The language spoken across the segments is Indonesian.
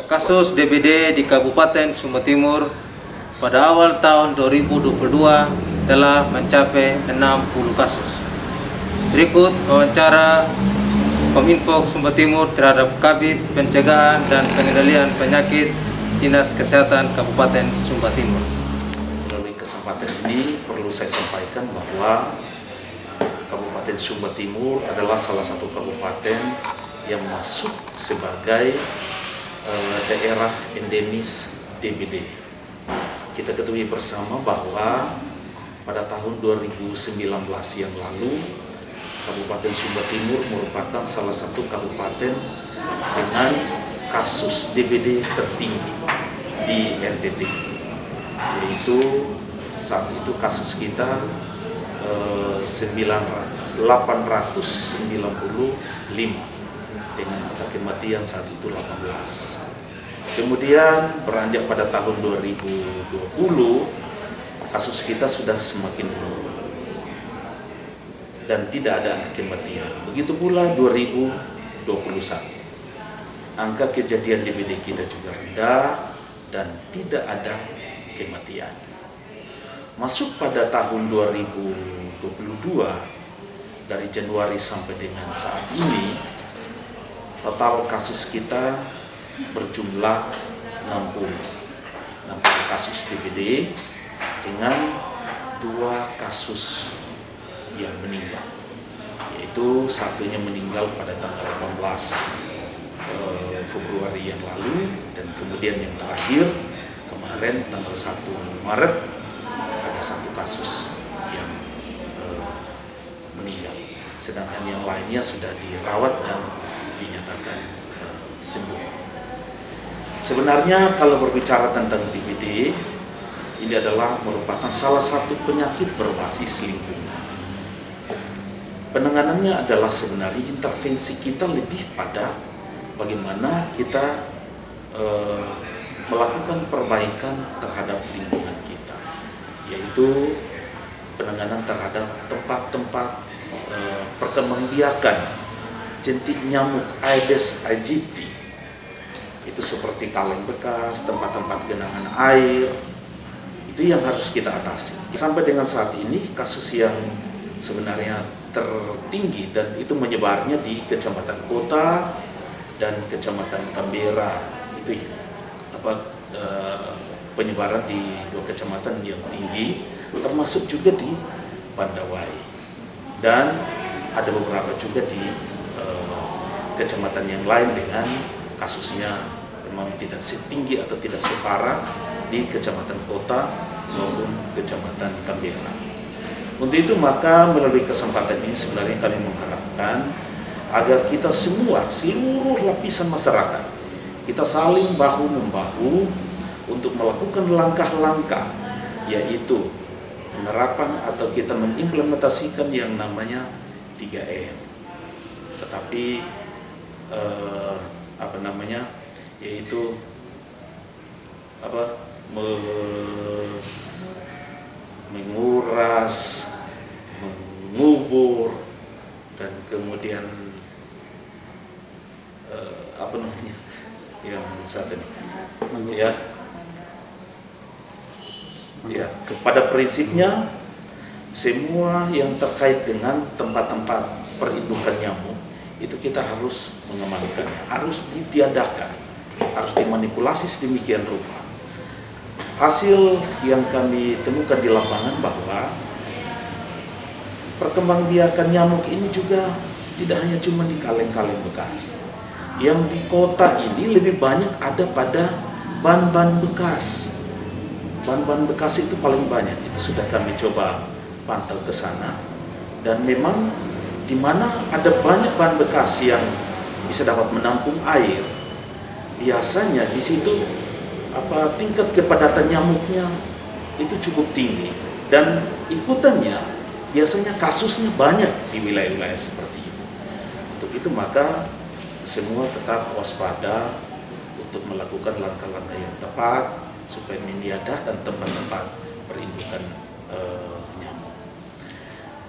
Kasus DBD di Kabupaten Sumba Timur pada awal tahun 2022 telah mencapai 60 kasus. Berikut wawancara Kominfo Sumba Timur terhadap Kabid Pencegahan dan Pengendalian Penyakit Dinas Kesehatan Kabupaten Sumba Timur. Melalui kesempatan ini perlu saya sampaikan bahwa Kabupaten Sumba Timur adalah salah satu kabupaten yang masuk sebagai daerah endemis DBD. Kita ketahui bersama bahwa pada tahun 2019 yang lalu Kabupaten Sumba Timur merupakan salah satu kabupaten dengan kasus DBD tertinggi di NTT, yaitu saat itu kasus kita 895 dengan angka kematian saat itu 18. Kemudian beranjak pada tahun 2020 kasus kita sudah semakin menurun dan tidak ada angka kematian. Begitu pula 2021. Angka kejadian DBD kita juga rendah dan tidak ada kematian. Masuk pada tahun 2022, dari Januari sampai dengan saat ini, total kasus kita berjumlah 60 kasus DBD dengan 2 kasus yang meninggal, yaitu satunya meninggal pada tanggal 18 Februari yang lalu, dan kemudian yang terakhir kemarin tanggal 1 Maret ada 1 kasus yang meninggal, sedangkan yang lainnya sudah dirawat dan dinyatakan sembuh. Sebenarnya kalau berbicara tentang DBD, ini adalah merupakan salah satu penyakit berbasis lingkungan. Penanganannya adalah sebenarnya intervensi kita lebih pada bagaimana kita melakukan perbaikan terhadap lingkungan kita, yaitu penanganan terhadap tempat-tempat perkembangbiakan jentik nyamuk Aedes aegypti, itu seperti kaleng bekas, tempat-tempat genangan air, itu yang harus kita atasi. Sampai dengan saat ini kasus yang sebenarnya tertinggi dan itu menyebarnya di Kecamatan Kota dan Kecamatan Kambera, itu penyebaran di 2 kecamatan yang tinggi, termasuk juga di Pandawai, dan ada beberapa juga di kecamatan yang lain dengan kasusnya memang tidak setinggi atau tidak separah di Kecamatan Kota maupun Kecamatan Kambera. Untuk itu maka melalui kesempatan ini sebenarnya kami mengharapkan agar kita semua, seluruh lapisan masyarakat, kita saling bahu-membahu untuk melakukan langkah-langkah, yaitu penerapan atau kita mengimplementasikan yang namanya 3M. Tetapi yaitu menguras, mengubur, dan kemudian yang satu ini ya, pada prinsipnya semua yang terkait dengan tempat-tempat perindukan nyamuk itu kita harus mengamankannya, harus ditiadakan, harus dimanipulasi sedemikian rupa. Hasil yang kami temukan di lapangan bahwa perkembangbiakan nyamuk ini juga tidak hanya cuma di kaleng-kaleng bekas. Yang di kota ini lebih banyak ada pada ban-ban bekas. Ban-ban bekas itu paling banyak, itu sudah kami coba pantau ke sana. Dan memang di mana ada banyak ban bekas yang bisa dapat menampung air, biasanya di situ tingkat kepadatan nyamuknya itu cukup tinggi, dan ikutannya biasanya kasusnya banyak di wilayah-wilayah seperti itu. Untuk itu maka semua tetap waspada untuk melakukan langkah-langkah yang tepat supaya meniadakan tempat-tempat perindukan nyamuk.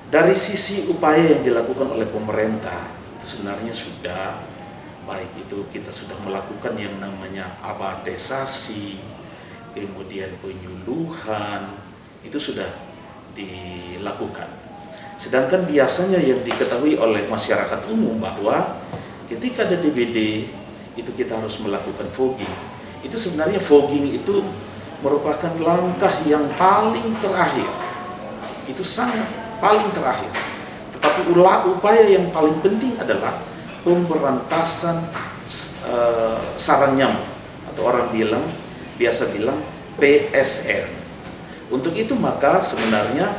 Dari sisi upaya yang dilakukan oleh pemerintah sebenarnya sudah baik itu kita sudah melakukan yang namanya abatesasi, kemudian penyuluhan, itu sudah dilakukan. Sedangkan biasanya yang diketahui oleh masyarakat umum bahwa ketika ada DBD itu kita harus melakukan fogging. Itu sebenarnya fogging itu merupakan langkah yang paling terakhir. Itu sangat paling terakhir. Tetapi upaya yang paling penting adalah pemberantasan sarang nyamuk, atau orang biasa bilang PSR. Untuk itu maka sebenarnya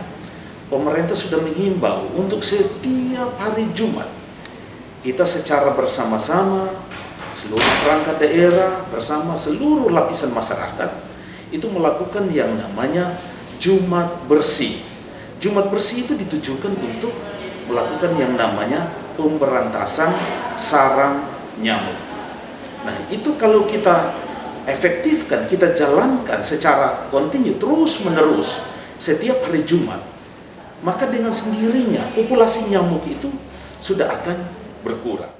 pemerintah sudah menghimbau untuk setiap hari Jumat kita secara bersama-sama, seluruh perangkat daerah bersama seluruh lapisan masyarakat itu melakukan yang namanya Jumat Bersih. Jumat Bersih itu ditujukan untuk melakukan yang namanya pemberantasan sarang nyamuk. Nah, itu kalau kita efektifkan, kita jalankan secara kontinu terus-menerus setiap hari Jumat, maka dengan sendirinya populasi nyamuk itu sudah akan berkurang.